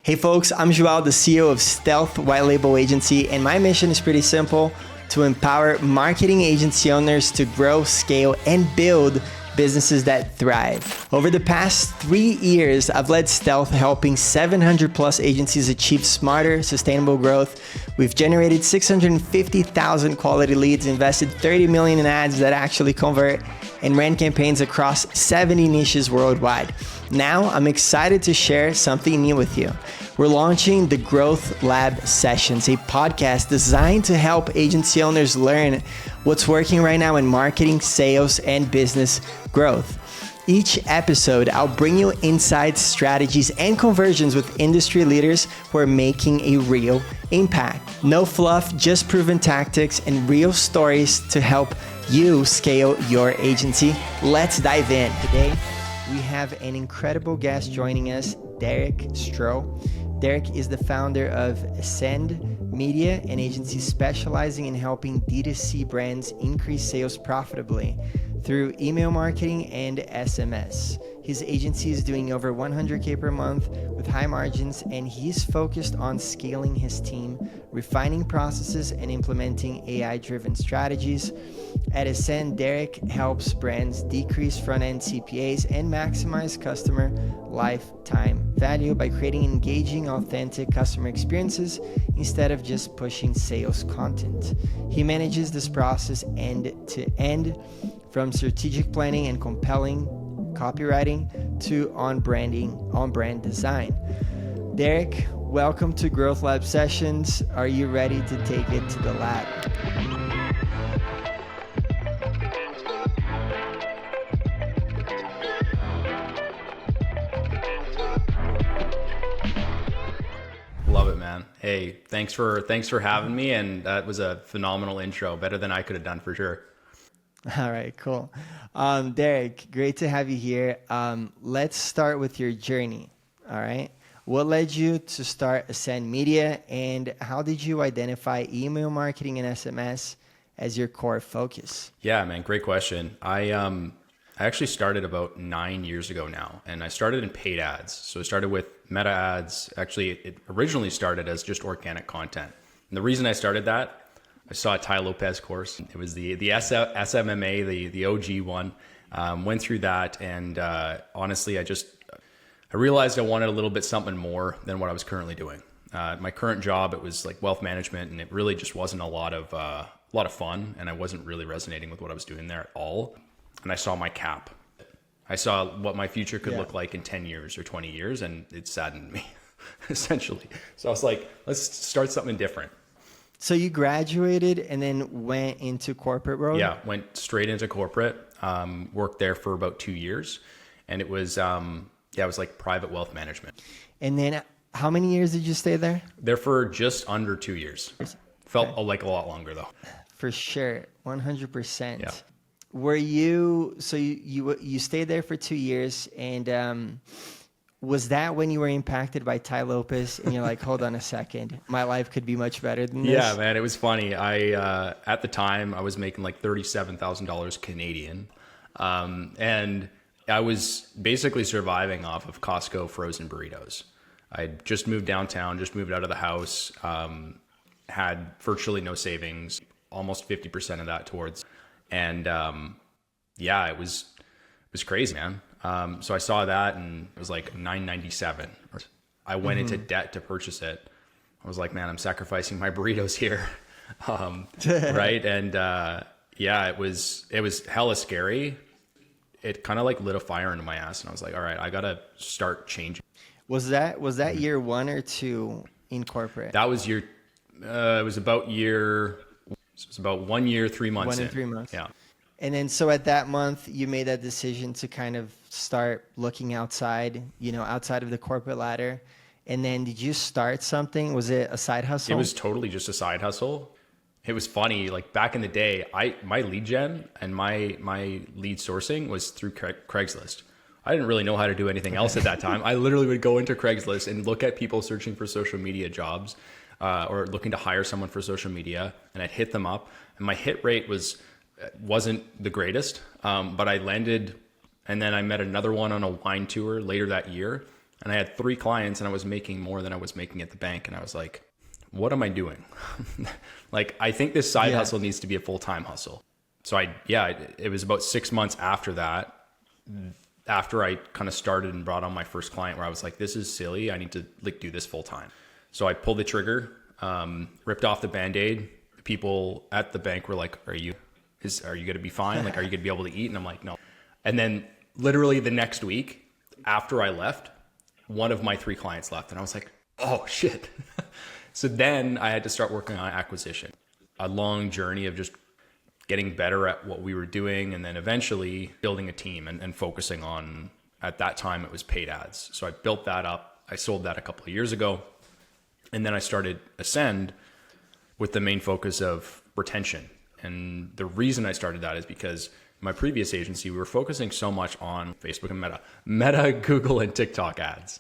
Hey folks, I'm Joao, the CEO of Stealth White Label Agency, and my mission is pretty simple: to empower marketing agency owners to grow, scale, and build businesses that thrive. Over the past 3 years, I've led Stealth, helping 700 plus agencies achieve smarter, sustainable growth. We've generated 650,000 quality leads, invested 30 million in ads that actually convert, and ran campaigns across 70 niches worldwide. Now, I'm excited to share something new with you. We're launching the Growth Lab Sessions, a podcast designed to help agency owners learn what's working right now in marketing, sales, and business growth. Each episode, I'll bring you insights, strategies, and conversions with industry leaders who are making a real impact. No fluff, just proven tactics and real stories to help you scale your agency. Let's dive in. Today, we have an incredible guest joining us, Stroh. Derek is the founder of Escend Media, an agency specializing in helping D2C brands increase sales profitably through email marketing and SMS. His agency is doing over 100K per month with high margins, and he's focused on scaling his team, refining processes, and implementing AI-driven strategies. At Escend, Derek helps brands decrease front-end CPAs and maximize customer lifetime value by creating engaging, authentic customer experiences instead of just pushing sales content. He manages this process end to end, from strategic planning and compelling copywriting to on-brand design. Derek, welcome to Growth Lab Sessions. Are you ready to take it to the lab? Love it, man. Hey, thanks for having me, and that was a phenomenal intro, better than I could have done for sure. All right, cool. Derek, great to have you here. Let's start with your journey. All right. What led you to start Escend Media, and how did you identify email marketing and SMS as your core focus? Yeah, man, great question. I actually started about 9 years ago now, and I started in paid ads. So I started with Meta ads. Actually, it originally started as just organic content. And the reason I started that, I saw a Tai Lopez course. It was the SMMA, the OG one. Went through that, and honestly, I realized I wanted a little bit something more than what I was currently doing. My current job, it was like wealth management, and it really just wasn't a lot of fun, and I wasn't really resonating with what I was doing there at all. And I saw my cap. I saw what my future could look like in 10 years or 20 years, and it saddened me, essentially. So I was like, let's start something different. So you graduated and then went into corporate world? Yeah, went straight into corporate, worked there for about 2 years, and it was like private wealth management. And then how many years did you stay there? There for just under 2 years. Felt like a lot longer though. For sure, 100%. Yeah. Were you, so you stayed there for 2 years, and was that when you were impacted by Tai Lopez and you're like, hold on a second, my life could be much better than this? Yeah, man, it was funny. I at the time I was making like $37,000 Canadian, and I was basically surviving off of Costco frozen burritos. I just moved downtown, just moved out of the house, had virtually no savings, almost 50% of that towards, and it was crazy, man. So I saw that, and it was like $9.97. I went into debt to purchase it. I was like, man, I'm sacrificing my burritos here. Right. And, it was hella scary. It kind of like lit a fire into my ass, and I was like, all right, I got to start changing. Was that year 1 or 2 in corporate? That was it was about 1 year, 3 months. 1 and 3 months. Yeah. And then, so at that month, you made that decision to kind of start looking outside of the corporate ladder. And then did you start something? Was it a side hustle? It was totally just a side hustle. It was funny. Like back in the day, my lead gen and my lead sourcing was through Craigslist. I didn't really know how to do anything else at that time. I literally would go into Craigslist and look at people searching for social media jobs, or looking to hire someone for social media. And I'd hit them up, and my hit rate wasn't the greatest, but I landed, and then I met another one on a wine tour later that year, and I had 3 clients and I was making more than I was making at the bank. And I was like, what am I doing? Like, I think this side hustle needs to be a full-time hustle. So it was about 6 months after that, after I kind of started and brought on my first client, where I was like, this is silly. I need to like do this full time. So I pulled the trigger, ripped off the Band-Aid. People at the bank were like, are you going to be fine? Like, are you going to be able to eat? And I'm like, no. And then literally the next week after I left, one of my 3 clients left, and I was like, oh shit. So then I had to start working on acquisition, a long journey of just getting better at what we were doing, and then eventually building a team and focusing on, at that time it was paid ads. So I built that up. I sold that a couple of years ago. And then I started Escend with the main focus of retention. And the reason I started that is because my previous agency, we were focusing so much on Facebook and Meta, Google, and TikTok ads.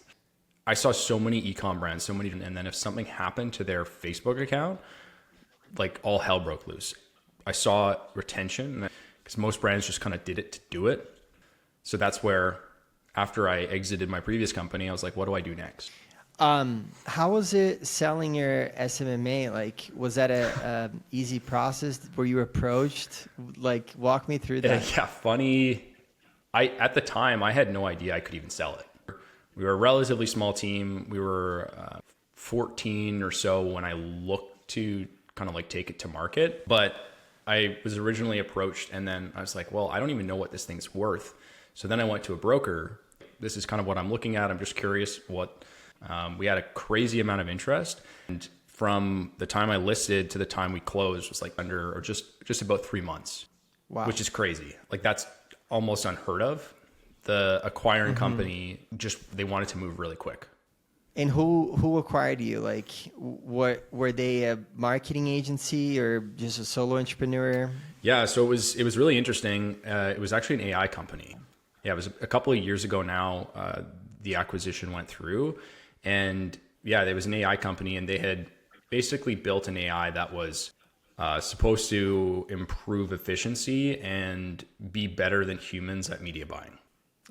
I saw so many e-com brands, and then if something happened to their Facebook account, like all hell broke loose. I saw retention because most brands just kind of did it to do it. So that's where, after I exited my previous company, I was like, what do I do next? How was it selling your SMMA? Like, was that a easy process? Were you approached? Like, walk me through that. Yeah, funny. At the time, I had no idea I could even sell it. We were a relatively small team. We were 14 or so when I looked to kind of like take it to market. But I was originally approached, and then I was like, well, I don't even know what this thing's worth. So then I went to a broker. This is kind of what I'm looking at. I'm just curious what, we had a crazy amount of interest. And from the time I listed to the time we closed was like under, or just about 3 months. Wow. Which is crazy. Like, that's almost unheard of. The acquiring company, they wanted to move really quick. And who acquired you? Like, what were they, a marketing agency or just a solo entrepreneur? Yeah, so it was really interesting. It was actually an AI company. Yeah, it was a couple of years ago now. The acquisition went through, and yeah, there was an AI company, and they had basically built an AI that was supposed to improve efficiency and be better than humans at media buying.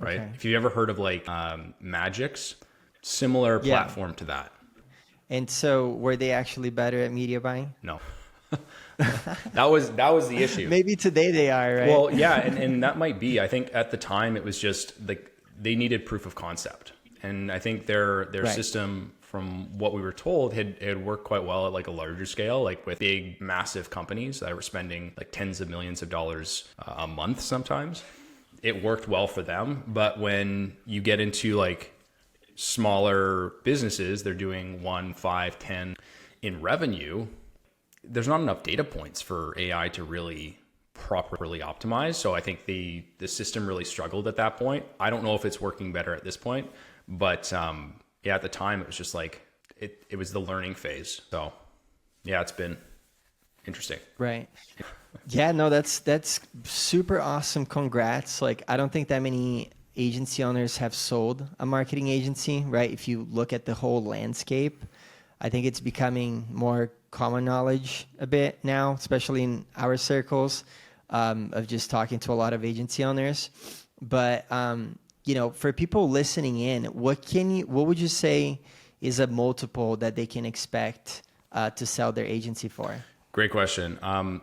Right? Okay. If you've ever heard of like Magix, similar platform to that. And so were they actually better at media buying? No. That was the issue. Maybe today they are, right? Well, yeah, and that might be. I think at the time it was just like they needed proof of concept. And I think their system, from what we were told, had worked quite well at like a larger scale, like with big, massive companies that were spending like tens of millions of dollars a month sometimes. It worked well for them. But when you get into like smaller businesses, they're doing 1, 5, 10 in revenue, there's not enough data points for AI to really properly optimize. So I think the system really struggled at that point. I don't know if it's working better at this point, but yeah, at the time it was just like, it was the learning phase. So yeah, it's been interesting. Right. Yeah, no, that's super awesome. Congrats. Like, I don't think that many agency owners have sold a marketing agency, right? If you look at the whole landscape, I think it's becoming more common knowledge a bit now, especially in our circles, of just talking to a lot of agency owners. But, you know, for people listening in, what would you say is a multiple that they can expect to sell their agency for? Great question.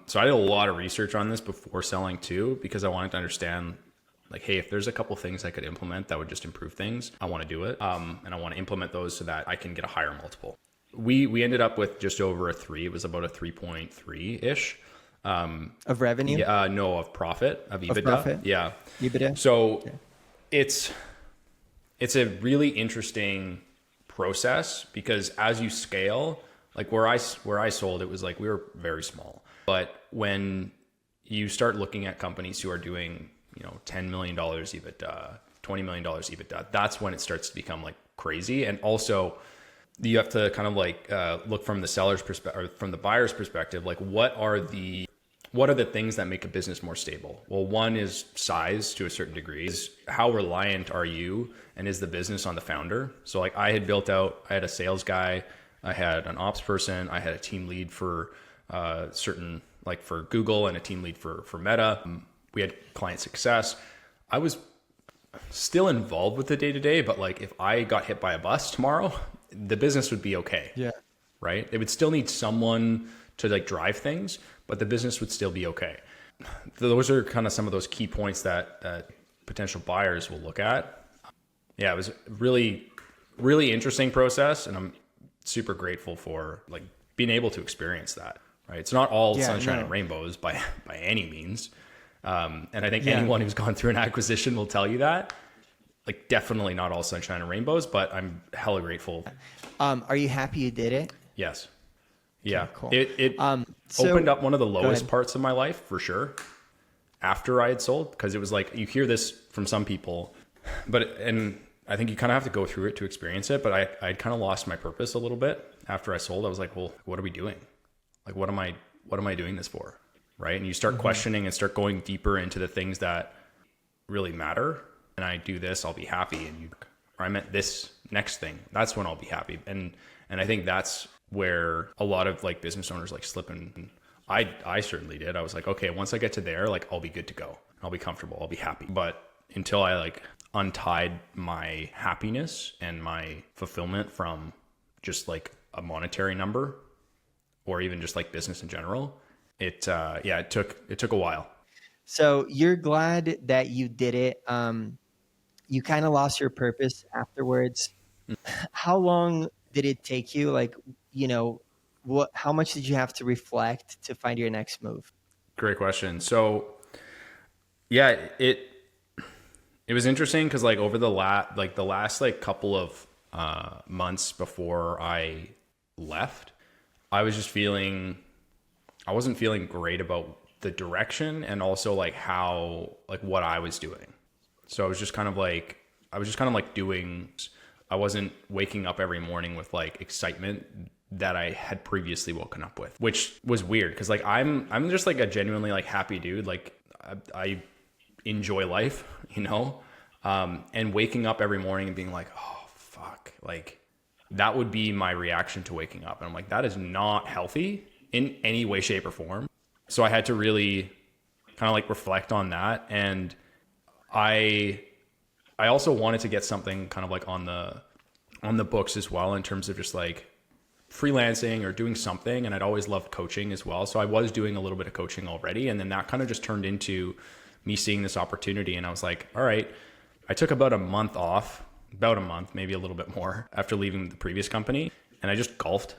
So I did a lot of research on this before selling too, because I wanted to understand, like, hey, if there's a couple things I could implement that would just improve things, I want to do it. And I want to implement those so that I can get a higher multiple. We ended up with just over a 3. It was about a 3.3-ish. Of revenue? Yeah, no, of profit, of EBITDA. Of profit? Yeah. EBITDA? So it's a really interesting process, because as you scale, like where I sold, it was like we were very small. But when you start looking at companies who are doing, you know, $10 million EBITDA, $20 million EBITDA, that's when it starts to become like crazy. And also you have to kind of like look from the seller's perspective, or from the buyer's perspective, like what are the things that make a business more stable? Well, one is size to a certain degree. Is how reliant are you, and is the business on the founder? So like I had a sales guy, I had an ops person, I had a team lead for certain, like for Google, and a team lead for Meta. We had client success. I still involved with the day to day, but like if I got hit by a bus tomorrow, the business would be okay. Yeah. Right. They would still need someone to like drive things, but the business would still be okay. Those are kind of some of those key points that potential buyers will look at. Yeah, it was really, really interesting process, and I'm super grateful for like being able to experience that. Right, it's not all sunshine and rainbows by any means, and I think anyone who's gone through an acquisition will tell you that. Like, definitely not all sunshine and rainbows, but I'm hella grateful. Are you happy you did it? Yes. Yeah. Okay, cool. It opened up one of the lowest parts of my life for sure after I had sold, because it was like, you hear this from some people, and I think you kind of have to go through it to experience it. But I'd kind of lost my purpose a little bit after I sold. I was like, well, what are we doing? Like, what am I doing this for? Right. And you start questioning and start going deeper into the things that really matter. And I do this, I'll be happy. Or I meant this next thing. That's when I'll be happy. And I think that's where a lot of like business owners like slip in. I certainly did. I was like, okay, once I get to there, like I'll be good to go. I'll be comfortable. I'll be happy. But until I like untied my happiness and my fulfillment from just like a monetary number, or even just like business in general, it took a while. So you're glad that you did it. You kind of lost your purpose afterwards. How long did it take you? Like, how much did you have to reflect to find your next move? Great question. So yeah, it was interesting because like over the last like couple of months before I left, I wasn't feeling great about the direction, and also like how, like what I was doing. So I was just kind of like doing, I wasn't waking up every morning with like excitement that I had previously woken up with, which was weird. Cause like, I'm just like a genuinely like happy dude. Like I enjoy life, and waking up every morning and being like, oh fuck, like that would be my reaction to waking up. And I'm like, that is not healthy in any way, shape or form. So I had to really kind of like reflect on that. And I also wanted to get something kind of like on the books as well, in terms of just like freelancing or doing something. And I'd always loved coaching as well. So I was doing a little bit of coaching already. And then that kind of just turned into me seeing this opportunity. And I was like, all right, I took about a month off, maybe a little bit more, after leaving the previous company. And I just golfed.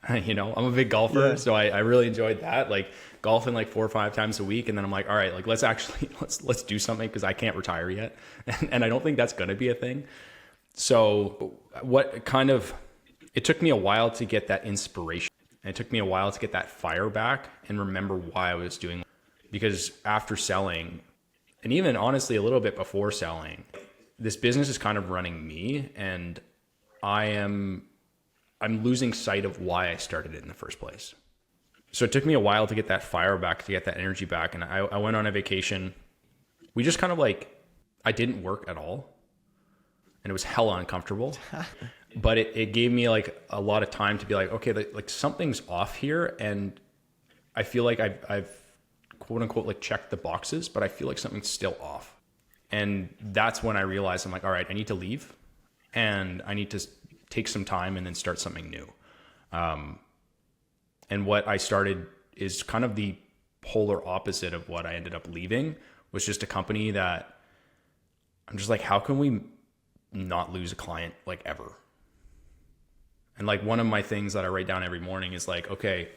I'm a big golfer. So I really enjoyed that, like golfing like 4 or 5 times a week. And then I'm like, all right, like let's do something, because I can't retire yet. And I don't think that's going to be a thing. So it took me a while to get that inspiration. And it took me a while to get that fire back and remember why I was doing it. Because after selling, and even honestly a little bit before selling, this business is kind of running me, and I'm losing sight of why I started it in the first place. So it took me a while to get that fire back, to get that energy back. And I went on a vacation. We just kind of like, I didn't work at all. And it was hella uncomfortable. But it gave me like a lot of time to be like, okay, like something's off here. And I feel like I've quote unquote like checked the boxes, but I feel like something's still off. And that's when I realized, I'm like, all right, I need to leave, and I need to take some time and then start something new. And what I started is kind of the polar opposite of what I ended up leaving, was just a company that I'm just like, how can we not lose a client like ever? And like one of my things that I write down every morning is like, okay,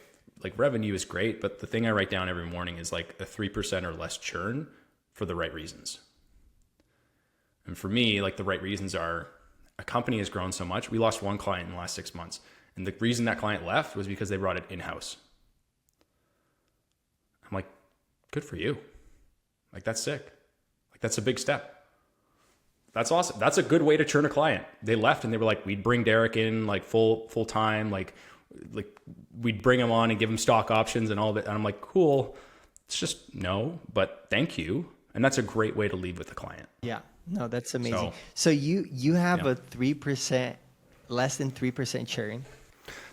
like revenue is great, but the thing I write down every morning is like a 3% or less churn for the right reasons. And for me, like the right reasons are, a company has grown so much. We lost one client in the last 6 months. And the reason that client left was because they brought it in-house. I'm like, good for you. Like, that's sick. Like, that's a big step. That's awesome. That's a good way to churn a client. They left and they were like, we'd bring Derek in like full time. Like we'd bring him on and give him stock options and all that. And I'm like, cool. It's just no, but thank you. And that's a great way to lead with the client. Yeah. No, that's amazing. So you have a 3%, less than 3% churn.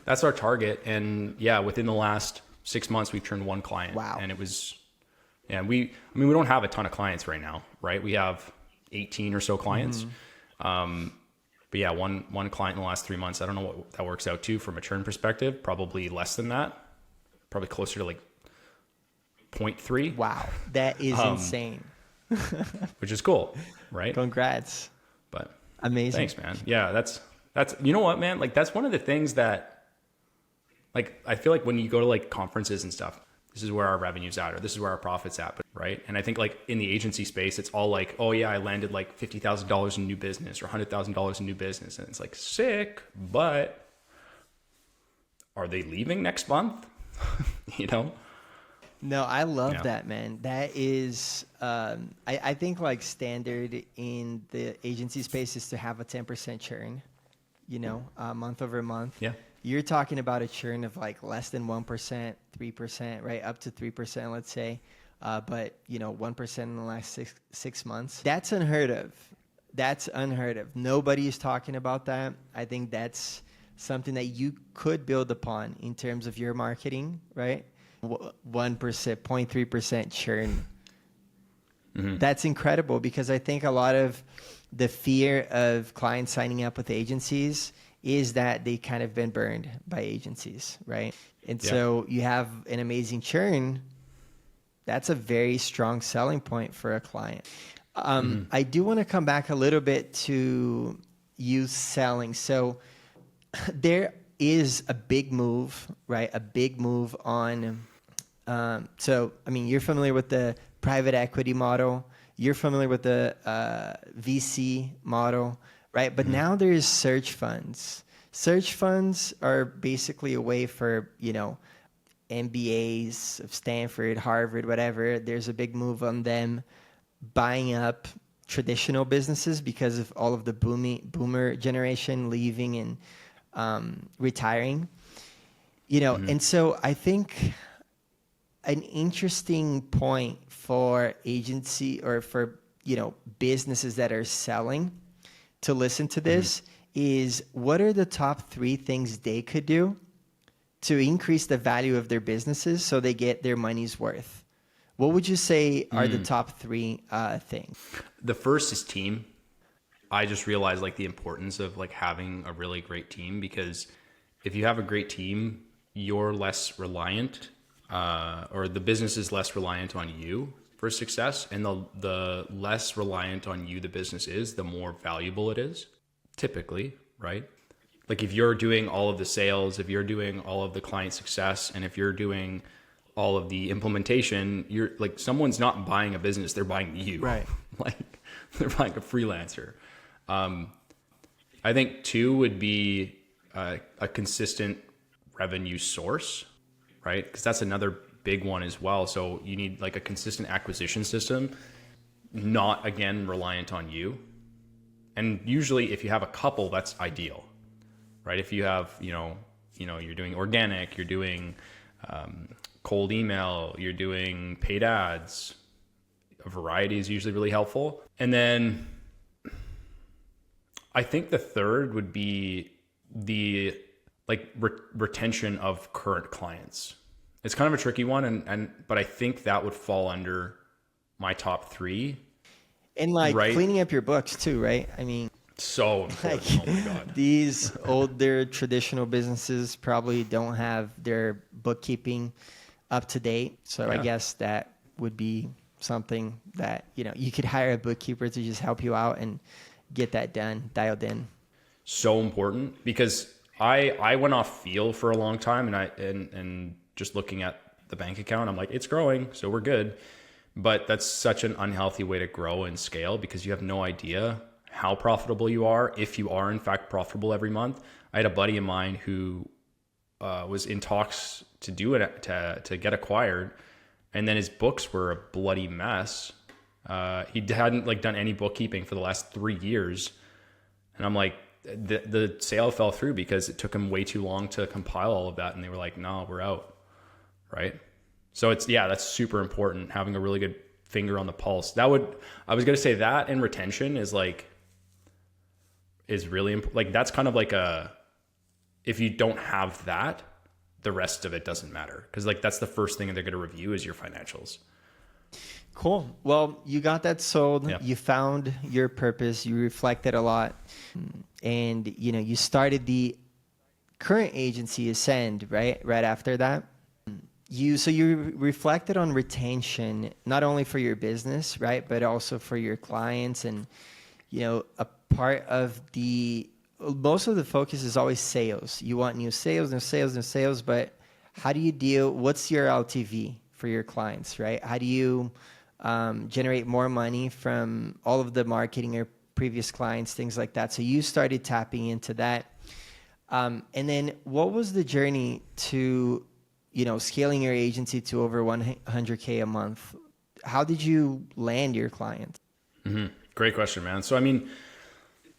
That's our target. And yeah, within the last 6 months, we've turned one client. Wow. And it was, we don't have a ton of clients right now, right? We have 18 or so clients. But yeah, one client in the last 3 months, I don't know what that works out to from a churn perspective, probably less than that, probably closer to like 0.3. Wow. That is insane. Which is cool, right? Congrats. But amazing. Thanks, man. Yeah, that's, you know what, man? Like, that's one of the things that, like, I feel like when you go to like conferences and stuff, this is where our revenue's at, or this is where our profit's at, right? And I think like in the agency space, it's all like, oh yeah, I landed like $50,000 in new business or $100,000 in new business. And it's like, sick, but are they leaving next month? You know? No, I love that, man. That is, I think like standard in the agency space is to have a 10% churn, you know, month over month. Yeah. You're talking about a churn of like less than 1%, 3%, right? Up to 3%, let's say. But, you know, 1% in the last six months. That's unheard of. That's unheard of. Nobody is talking about that. I think that's something that you could build upon in terms of your marketing, right? 1%, 0.3% churn. That's incredible, because I think a lot of the fear of clients signing up with agencies is that they kind of been burned by agencies, right? And so you have an amazing churn. That's a very strong selling point for a client. I do want to come back a little bit to you selling. So there is a big move, right? A big move on, so, I mean, you're familiar with the private equity model. You're familiar with the VC model, right? But now there's search funds. Search funds are basically a way for, you know, MBAs of Stanford, Harvard, whatever. There's a big move on them buying up traditional businesses because of all of the boomer generation leaving and retiring, you know. And so I think an interesting point for agency or for, you know, businesses that are selling to listen to this is, what are the top 3 things they could do to increase the value of their businesses so they get their money's worth? What would you say are the top 3 things? The first is team. I just realized like the importance of like having a really great team, because if you have a great team, you're less reliant, or the business is less reliant on you for success. And the less reliant on you the business is, the more valuable it is, typically, right? Like if you're doing all of the sales, if you're doing all of the client success, and if you're doing all of the implementation, you're like, someone's not buying a business, they're buying you. Right. Like they're buying a freelancer. I think 2 would be a consistent revenue source, right? Because that's another big one as well. So you need like a consistent acquisition system, not again reliant on you. And usually if you have a couple, that's ideal, right? If you have, you know, you're doing organic, you're doing cold email, you're doing paid ads, a variety is usually really helpful. And then I think the third would be the like retention of current clients. It's kind of a tricky one, but I think that would fall under my top 3. And like cleaning up your books too, right? I mean, so important. Like, oh my God. These older traditional businesses probably don't have their bookkeeping up to date. So I guess that would be something that, you know, you could hire a bookkeeper to just help you out and get that done, dialed in. So important, because I went off feel for a long time, and just looking at the bank account, I'm like, it's growing, so we're good. But that's such an unhealthy way to grow and scale, because you have no idea how profitable you are, if you are in fact profitable every month. I had a buddy of mine who was in talks to do it, to get acquired, and then his books were a bloody mess. He hadn't like done any bookkeeping for the last 3 years, and I'm like, the sale fell through because it took him way too long to compile all of that, and they were like, no, we're out, right? So that's super important, having a really good finger on the pulse. I was gonna say that, and retention is really important. Like that's kind of like if you don't have that, the rest of it doesn't matter, because like that's the first thing they're going to review is your financials. Cool. Well, you got that sold. Yeah. You found your purpose. You reflected a lot. And, you started the current agency, Escend, right? Right after that. So you reflected on retention, not only for your business, right? But also for your clients. And, a part of most of the focus is always sales. You want new sales, but how do you what's your LTV for your clients, right? How do you generate more money from all of the marketing or previous clients, things like that? So you started tapping into that. And then what was the journey to, scaling your agency to over 100K a month? How did you land your clients? Mm-hmm. Great question, man. So, I mean,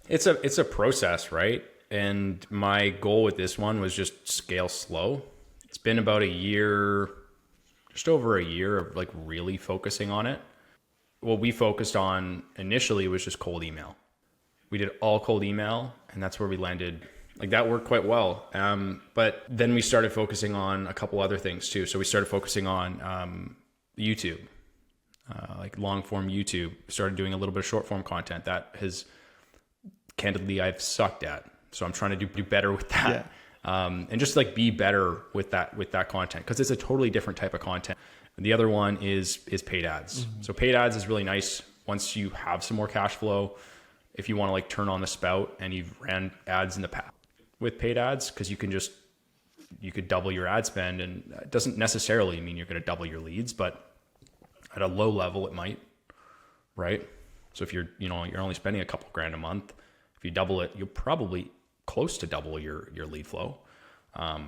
it's a process, right? And my goal with this one was just scale slow. It's been about a year, just over a year of like really focusing on it. What we focused on initially was just cold email. We did all cold email, and that's where we landed. Like that worked quite well. But then we started focusing on a couple other things too. So we started focusing on YouTube, like long form YouTube. Started doing a little bit of short form content that has candidly I've sucked at. So I'm trying to do better with that. Yeah. And just like be better with that content, because it's a totally different type of content. And the other one is paid ads. Mm-hmm. So paid ads is really nice once you have some more cash flow. If you want to like turn on the spout and you've ran ads in the past with paid ads, because you could double your ad spend, and it doesn't necessarily mean you're going to double your leads, but at a low level it might, right? So if you're only spending a couple grand a month, if you double it, you'll probably close to double your lead flow. So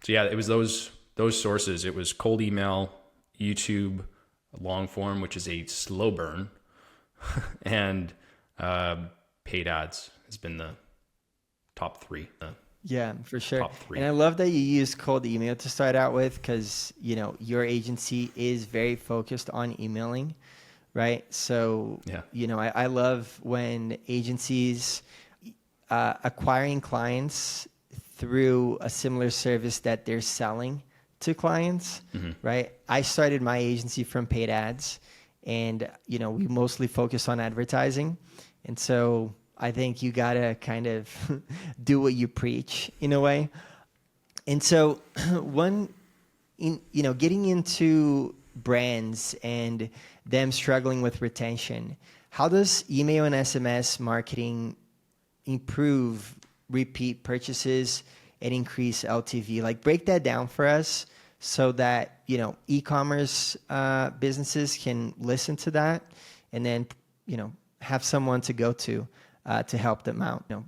yeah, it was those sources. It was cold email, YouTube, long form, which is a slow burn, and paid ads has been the top three. Yeah, for sure. And I love that you use cold email to start out with, because, your agency is very focused on emailing, right? So, yeah. I love when agencies acquiring clients through a similar service that they're selling to clients, mm-hmm. right? I started my agency from paid ads, and, we mostly focus on advertising. And so I think you gotta kind of do what you preach in a way. And so getting into brands and them struggling with retention, how does email and SMS marketing improve repeat purchases and increase LTV? Like, break that down for us so that, e-commerce businesses can listen to that and then, have someone to go to help them out. Yeah.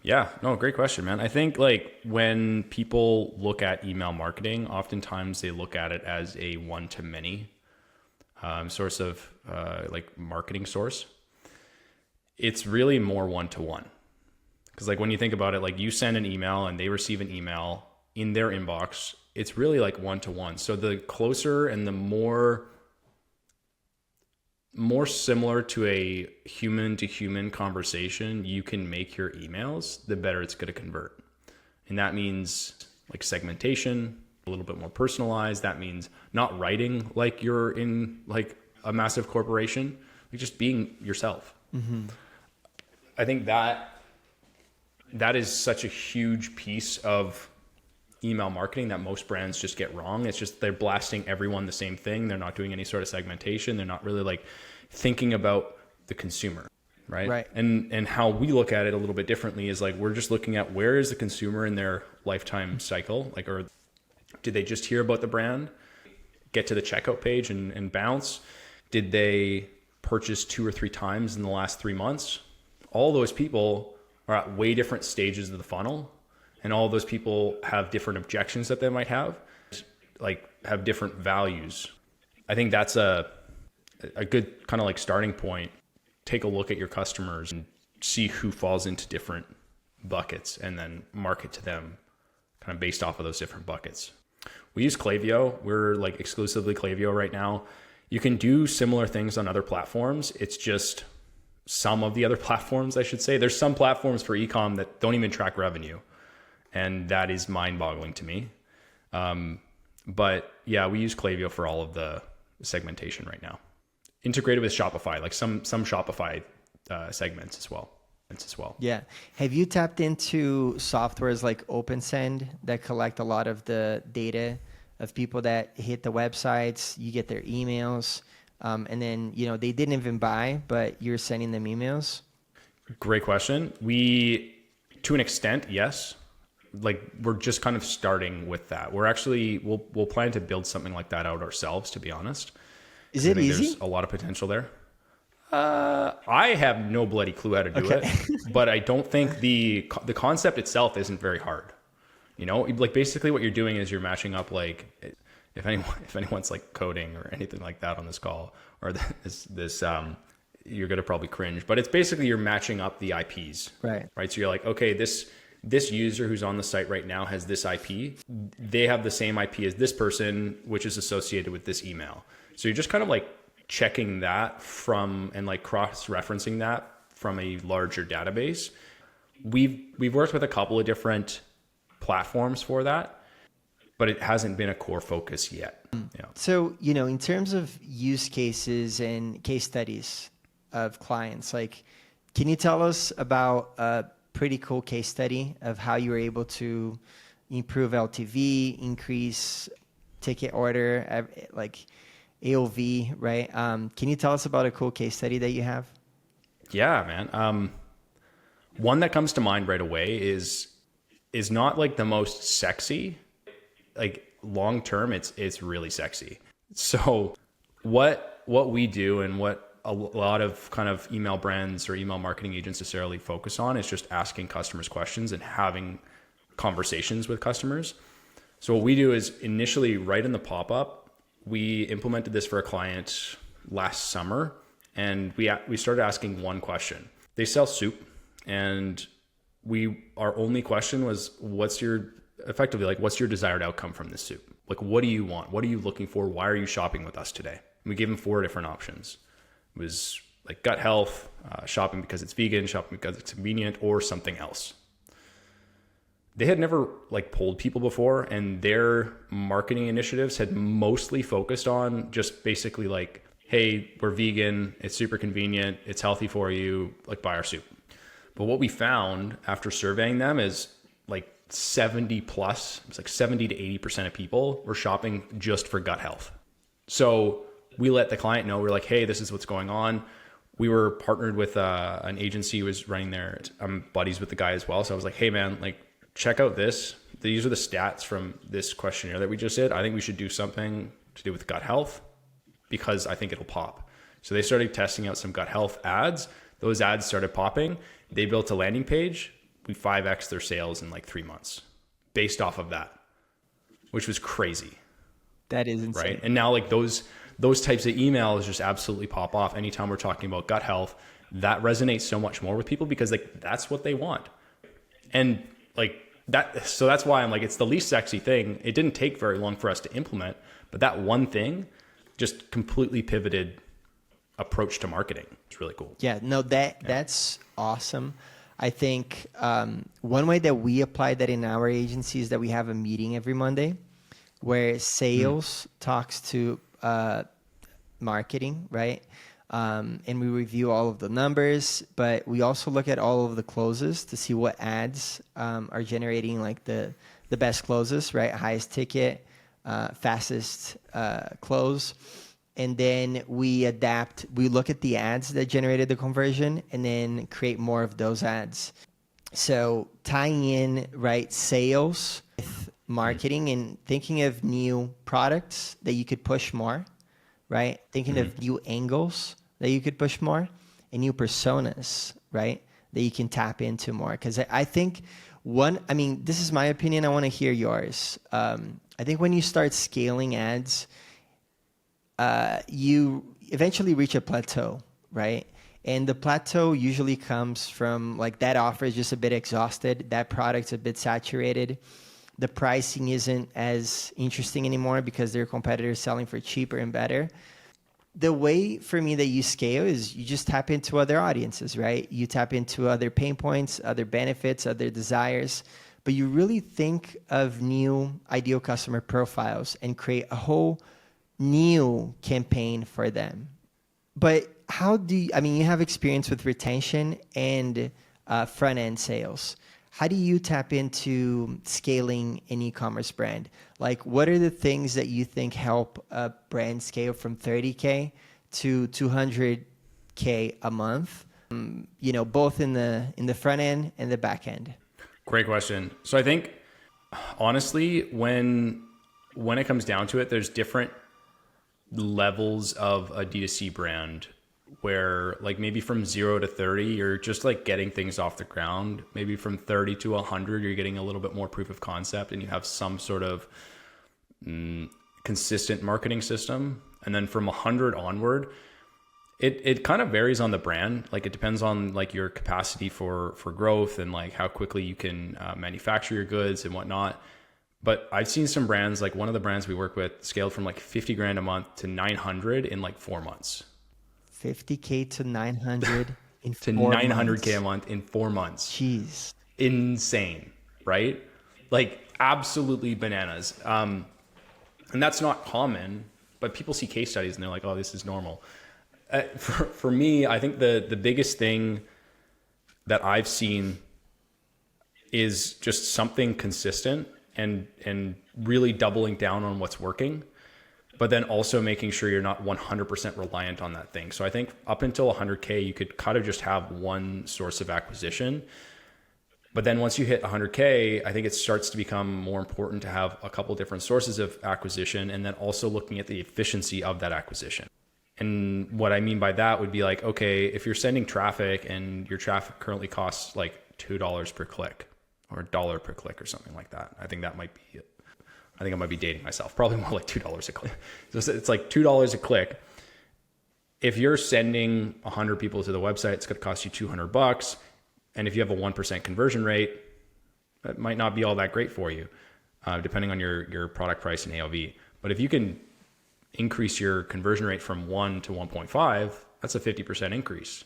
Yeah. No, great question, man. I think like when people look at email marketing, oftentimes they look at it as a one-to-many source of like marketing source. It's really more one-to-one. Because like when you think about it, like you send an email and they receive an email in their inbox, it's really like one-to-one. So the closer and the more similar to a human-to-human conversation you can make your emails, the better it's going to convert. And that means like segmentation, a little bit more personalized. That means not writing like you're in like a massive corporation, like just being yourself. Mm-hmm. I think that is such a huge piece of email marketing that most brands just get wrong. It's just they're blasting everyone the same thing. They're not doing any sort of segmentation. They're not really like thinking about the consumer, right? And how we look at it a little bit differently is like we're just looking at where is the consumer in their lifetime cycle, like, or did they just hear about the brand, get to the checkout page and bounce? Did they purchase 2 or 3 times in the last 3 months? All those people are at way different stages of the funnel. And all those people have different objections that they might have different values. I think that's a good kind of like starting point. Take a look at your customers and see who falls into different buckets and then market to them kind of based off of those different buckets. We use Klaviyo. We're like exclusively Klaviyo right now. You can do similar things on other platforms. It's just some of the other platforms, I should say. There's some platforms for e-com that don't even track revenue. And that is mind-boggling to me. But yeah, we use Klaviyo for all of the segmentation right now. Integrated with Shopify, like some Shopify segments as well. Yeah. Have you tapped into softwares like OpenSend that collect a lot of the data of people that hit the websites? You get their emails, and then, they didn't even buy, but you're sending them emails? Great question. We, to an extent, yes. Like, we're just kind of starting with that. We're actually, we'll plan to build something like that out ourselves, to be honest. Is it easy? There's a lot of potential there. I have no bloody clue how to do it, but I don't think the concept itself isn't very hard. Like, basically what you're doing is you're matching up, like, if anyone's like coding or anything like that on this call, or this you're going to probably cringe, but it's basically you're matching up the IPs. Right. So you're like, okay, this user who's on the site right now has this IP. They have the same IP as this person, which is associated with this email. So you're just kind of like checking that and like cross-referencing that from a larger database. We've worked with a couple of different platforms for that, but it hasn't been a core focus yet. Yeah. So, in terms of use cases and case studies of clients, like, can you tell us about a pretty cool case study of how you were able to improve LTV, increase ticket order, like AOV, right? Can you tell us about a cool case study that you have? Yeah, man. One that comes to mind right away is not like the most sexy. Like, long term, it's really sexy. So what we do and what a lot of kind of email brands or email marketing agents necessarily focus on is just asking customers questions and having conversations with customers. So what we do is initially, right in the pop-up, we implemented this for a client last summer, and we started asking one question. They sell soup, and our only question was, what's your desired outcome from this soup? Like, what do you want? What are you looking for? Why are you shopping with us today? And we gave them 4 different options. It was like gut health, shopping because it's vegan, shopping because it's convenient, or something else. They had never like polled people before, and their marketing initiatives had mostly focused on just basically like, hey, we're vegan, it's super convenient, it's healthy for you, like, buy our soup. But what we found after surveying them is like 70 plus, it's like 70 to 80% of people were shopping just for gut health. So we let the client know, we're like, hey, this is what's going on. We were partnered with an agency who was running there. I'm buddies with the guy as well. So I was like, hey man, like, check out this. These are the stats from this questionnaire that we just did. I think we should do something to do with gut health because I think it'll pop. So they started testing out some gut health ads. Those ads started popping. They built a landing page. We 5x their sales in like 3 months based off of that, which was crazy. That is insane. Right. And now like those types of emails just absolutely pop off. Anytime we're talking about gut health, that resonates so much more with people because like that's what they want. And like that, so that's why I'm like, it's the least sexy thing. It didn't take very long for us to implement, but that one thing just completely pivoted approach to marketing. It's really cool. Yeah, no, that's awesome. I think one way that we apply that in our agency is that we have a meeting every Monday where sales talks to marketing, right? And we review all of the numbers, but we also look at all of the closes to see what ads are generating like the best closes, right? Highest ticket, fastest close. And then we look at the ads that generated the conversion and then create more of those ads. So tying in, right, sales with marketing and thinking of new products that you could push more, right? Thinking of new angles that you could push more and new personas, right? That you can tap into more. Because I think this is my opinion. I want to hear yours. I think when you start scaling ads, you eventually reach a plateau, right? And the plateau usually comes from like that offer is just a bit exhausted. That product's a bit saturated. The pricing isn't as interesting anymore because their competitors selling for cheaper and better. The way for me that you scale is you just tap into other audiences, right? You tap into other pain points, other benefits, other desires. but you really think of new ideal customer profiles and create a whole new campaign for them. But how do you, I mean, you have experience with retention and front end sales. How do you tap into scaling an e-commerce brand? Like, what are the things that you think help a brand scale from 30K to 200K a month? Both in the front end and the back end. Great question. So I think honestly, when it comes down to it, there's different levels of a D2C brand where like maybe from 0 to 30, you're just like getting things off the ground. Maybe from 30 to 100, you're getting a little bit more proof of concept and you have some sort of consistent marketing system. And then from 100 onward, it kind of varies on the brand. Like it depends on like your capacity for growth and like how quickly you can manufacture your goods and whatnot. But I've seen some brands, like one of the brands we work with scaled from like 50 grand a month to 900 in like 4 months. 50K to 900 in to 4 900K months. a month in 4 months. Jeez. Insane, right? Like absolutely bananas. And that's not common, but people see case studies and they're like, oh, this is normal. For me, I think the biggest thing that I've seen is just something consistent and really doubling down on what's working, but then also making sure you're not 100% reliant on that thing. So I think up until 100K, you could kind of just have one source of acquisition. But then once you hit 100K, I think it starts to become more important to have a couple different sources of acquisition and then also looking at the efficiency of that acquisition. And what I mean by that would be like, okay, if you're sending traffic and your traffic currently costs like $2 per click or $1 per click or something like that. I think I might be dating myself. Probably more like $2 a click. So it's like $2 a click. If you're sending 100 people to the website, it's going to cost you $200. And if you have a 1% conversion rate, that might not be all that great for you, depending on your product price and AOV. But if you can increase your conversion rate from 1 to 1.5, that's a 50% increase.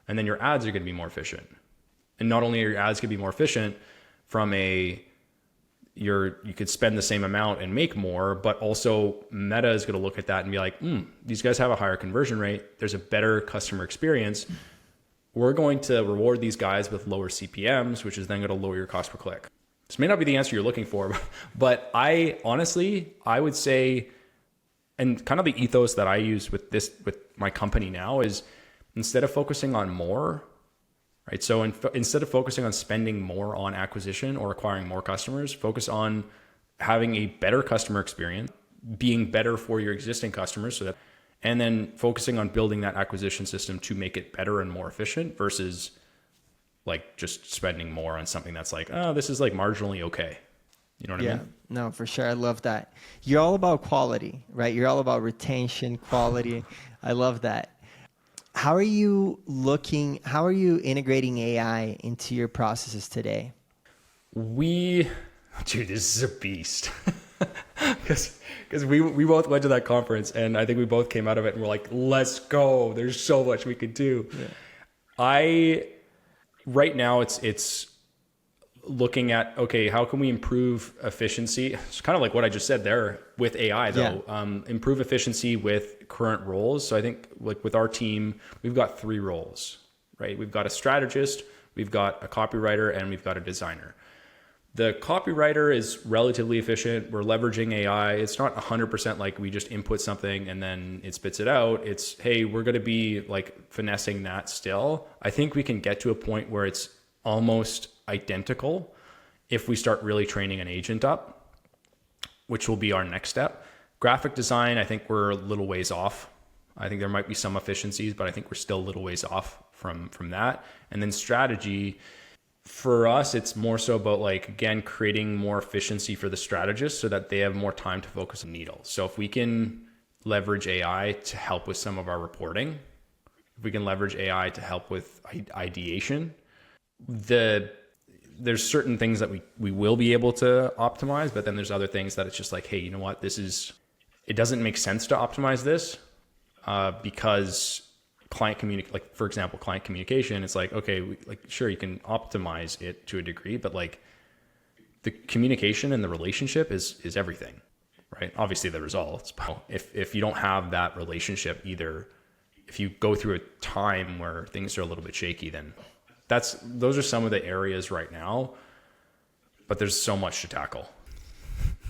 And then your ads are going to be more efficient. And not only are your ads going to be more efficient from you could spend the same amount and make more, but also Meta is going to look at that and be like, these guys have a higher conversion rate. There's a better customer experience. We're going to reward these guys with lower CPMs, which is then going to lower your cost per click. This may not be the answer you're looking for, but I would say, and kind of the ethos that I use with my company now is instead of focusing on more, right? So instead of focusing on spending more on acquisition or acquiring more customers, focus on having a better customer experience, being better for your existing customers, and then focusing on building that acquisition system to make it better and more efficient versus like just spending more on something that's like, oh, this is like marginally okay. You know what I mean? No, for sure. I love that. You're all about quality, right? You're all about retention, quality. I love that. How are you integrating AI into your processes today? Dude, this is a beast. Because we both went to that conference and I think we both came out of it and we're like, let's go. There's so much we could do. Yeah. Right now it's looking at, okay, how can we improve efficiency? It's kind of like what I just said there with AI though. Yeah. Improve efficiency with current roles. So I think like with our team, we've got 3 roles, right? We've got a strategist, we've got a copywriter, and we've got a designer. The copywriter is relatively efficient. We're leveraging AI. It's not 100% like we just input something and then it spits it out. It's, hey, we're going to be like finessing that still. I think we can get to a point where it's almost identical if we start really training an agent up, which will be our next step. Graphic design, I think we're a little ways off. I think there might be some efficiencies, but I think we're still a little ways off from that. And then strategy, for us, it's more so about like, again, creating more efficiency for the strategist so that they have more time to focus on needles. So if we can leverage AI to help with some of our reporting, if we can leverage AI to help with ideation, there's certain things that we will be able to optimize, but then there's other things that it's just like, hey, you know what, it doesn't make sense to optimize this because client communication, it's like, okay, sure, you can optimize it to a degree, but like the communication and the relationship is everything, right? Obviously the results, but if you don't have that relationship either, if you go through a time where things are a little bit shaky, then those are some of the areas right now, but there's so much to tackle.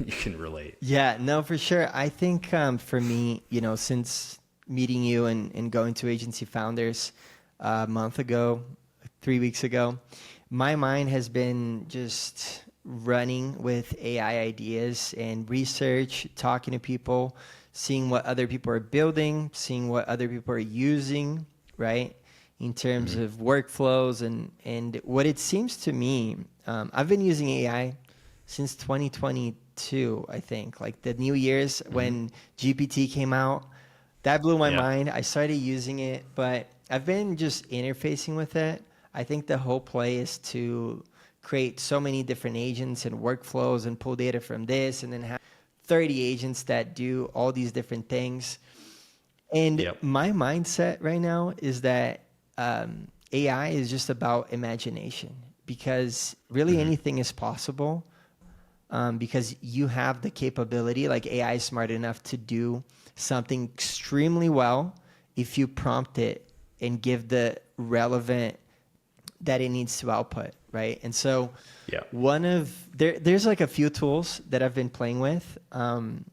You can relate. Yeah, no, for sure. I think for me, since meeting you and going to Agency Founders a month ago, 3 weeks ago, my mind has been just running with AI ideas and research, talking to people, seeing what other people are building, seeing what other people are using, right? In terms of workflows and what it seems to me, I've been using AI since 2022, I think. Like the New Year's when GPT came out, that blew my mind. I started using it, but I've been just interfacing with it. I think the whole play is to create so many different agents and workflows and pull data from this and then have 30 agents that do all these different things. And my mindset right now is that AI is just about imagination, because really anything is possible, because you have the capability, like AI is smart enough to do something extremely well if you prompt it and give the relevant that it needs to output, right? And so there's like a few tools that I've been playing with, and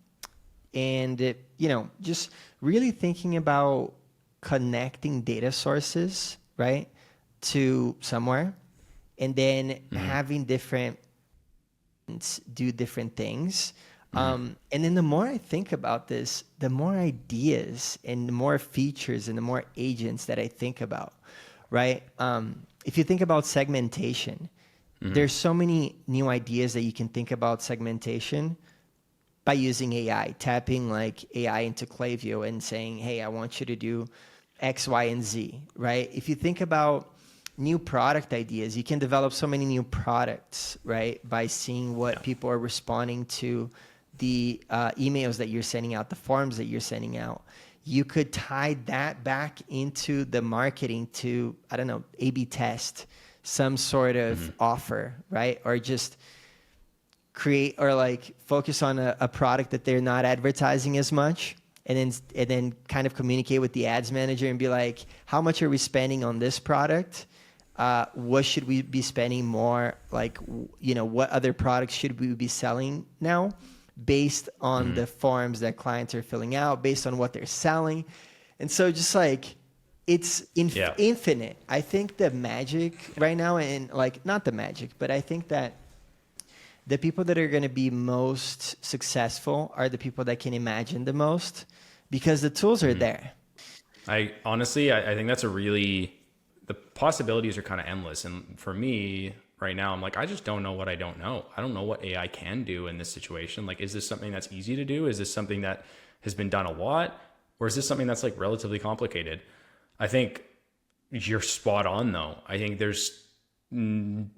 just really thinking about connecting data sources, right, to somewhere, and then having different do different things. And then the more I think about this, the more ideas and the more features and the more agents that I think about, right? If you think about segmentation, there's so many new ideas that you can think about segmentation by using AI, tapping like AI into Klaviyo and saying, hey, I want you to do X, Y, and Z, right? If you think about new product ideas, you can develop so many new products, right? By seeing what people are responding to, the emails that you're sending out, the forms that you're sending out. You could tie that back into the marketing to, I don't know, A/B test some sort of offer, right? Or just create or like focus on a product that they're not advertising as much, and then kind of communicate with the ads manager and be like, how much are we spending on this product? What should we be spending more? Like, what other products should we be selling now? Based on the forms that clients are filling out, based on what they're selling. And so just like, it's infinite. I think the magic right now, and like, not the magic, but I think that the people that are going to be most successful are the people that can imagine the most, because the tools are there. I honestly think that's the possibilities are kind of endless. And for me, right now, I'm like, I just don't know what I don't know. I don't know what AI can do in this situation. Like, is this something that's easy to do? Is this something that has been done a lot? Or is this something that's like relatively complicated? I think you're spot on though. I think there's some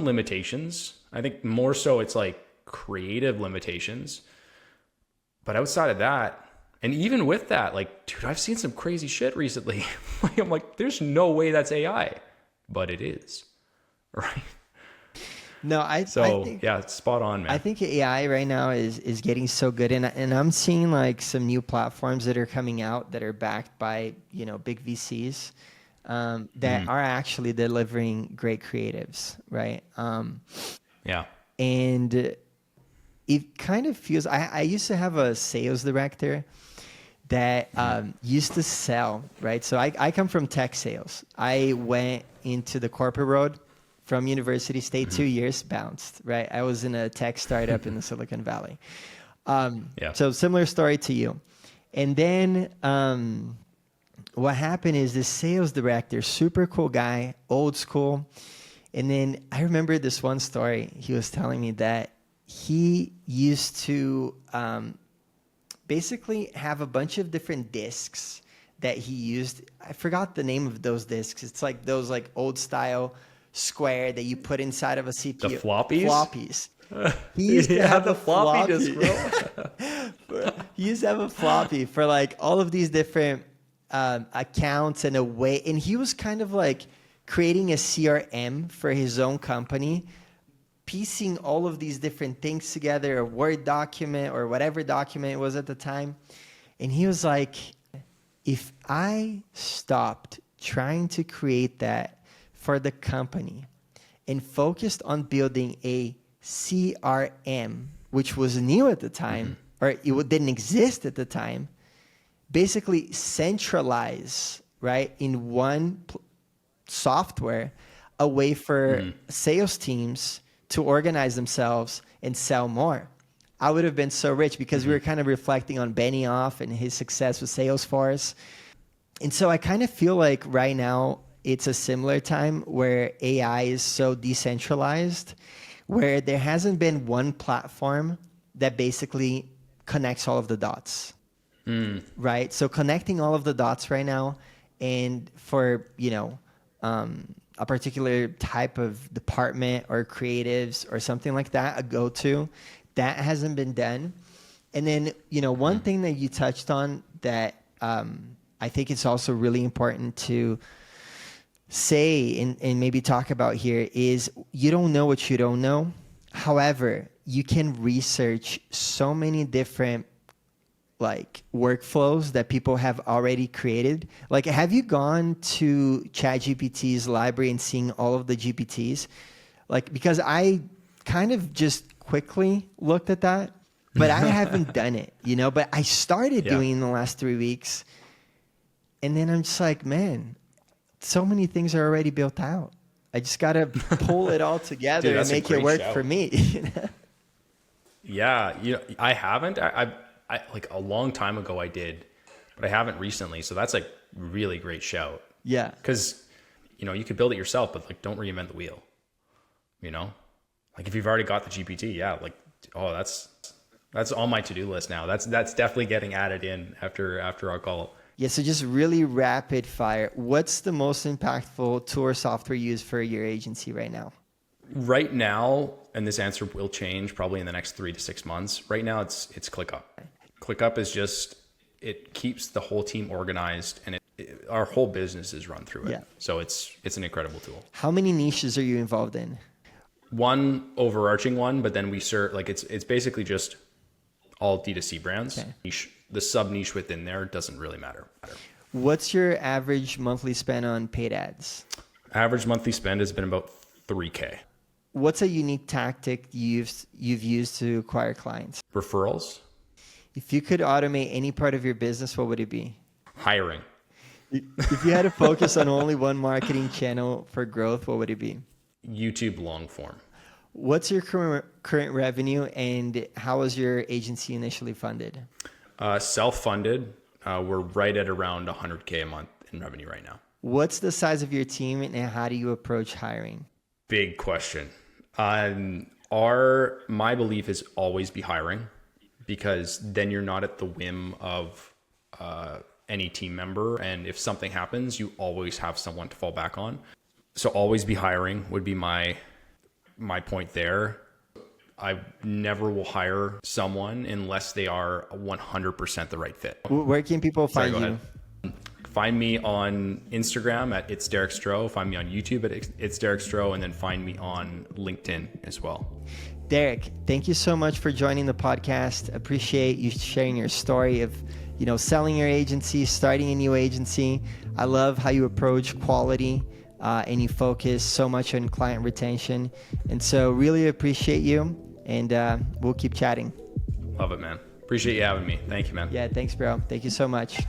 limitations. I think more so it's like creative limitations. But outside of that, and even with that, like, dude, I've seen some crazy shit recently. I'm like, there's no way that's AI. But it is, right? No, I think, it's spot on, man. I think AI right now is getting so good, and I'm seeing like some new platforms that are coming out that are backed by big VCs that are actually delivering great creatives, right? And it kind of feels. I used to have a sales director that used to sell, right? So I come from tech sales. I went into the corporate road from university, stayed 2 years, bounced, right? I was in a tech startup in the Silicon Valley. So similar story to you. And then what happened is this sales director, super cool guy, old school. And then I remember this one story. He was telling me that he used to basically have a bunch of different discs that he used. I forgot the name of those discs. It's like those like old style square that you put inside of a CPU. The floppies? Floppies. He used to have the a floppy disk, bro. He used to have a floppy for like all of these different accounts and a way. And he was kind of like creating a CRM for his own company piecing all of these different things together, a Word document or whatever document it was at the time. And he was like, if I stopped trying to create that for the company and focused on building a CRM, which was new at the time, or it didn't exist at the time, basically centralize, right, in one software, a way for sales teams to organize themselves and sell more. I would have been so rich because we were kind of reflecting on Benioff and his success with Salesforce. And so I kind of feel like right now it's a similar time where AI is so decentralized, where there hasn't been one platform that basically connects all of the dots, right? So connecting all of the dots right now, and for, a particular type of department or creatives or something like that, a go-to, that hasn't been done. And then, one thing that you touched on that I think it's also really important to say and maybe talk about here is you don't know what you don't know. However, you can research so many different workflows that people have already created. Like, have you gone to ChatGPT's library and seen all of the GPTs? Because I kind of just quickly looked at that, but I haven't done it, but I started doing it in the last 3 weeks. And then I'm just like, man, so many things are already built out. I just got to pull it all together and make it work for me. Yeah. I haven't. I like a long time ago I did, but I haven't recently. So that's really great shout. Yeah. Because, you could build it yourself, but don't reinvent the wheel, if you've already got the GPT, that's on my to-do list now. That's definitely getting added in after our call. Yeah. So just really rapid fire. What's the most impactful tool or software used for your agency right now? Right now, and this answer will change probably in the next 3 to 6 months. Right now it's ClickUp. ClickUp is just, it keeps the whole team organized, and our whole business is run through it. Yeah. So it's an incredible tool. How many niches are you involved in? One overarching one, but then we serve, it's basically just all D2C brands. Okay. The sub niche within there doesn't really matter. What's your average monthly spend on paid ads? Average monthly spend has been about $3,000. What's a unique tactic you've used to acquire clients? Referrals. If you could automate any part of your business, what would it be? Hiring. If you had to focus on only one marketing channel for growth, what would it be? YouTube long form. What's your current revenue, and how was your agency initially funded? Self-funded. We're right at around $100,000 a month in revenue right now. What's the size of your team, and how do you approach hiring? Big question. My belief is always be hiring, because then you're not at the whim of any team member. And if something happens, you always have someone to fall back on. So always be hiring would be my point there. I never will hire someone unless they are 100% the right fit. Where can people find you? Find me on Instagram at It's Derek Stroh. Find me on YouTube at It's Derek Stroh, and then find me on LinkedIn as well. Derek, thank you so much for joining the podcast. Appreciate you sharing your story of, selling your agency, starting a new agency. I love how you approach quality and you focus so much on client retention. And so really appreciate you, and we'll keep chatting. Love it, man. Appreciate you having me. Thank you, man. Yeah, thanks, bro. Thank you so much.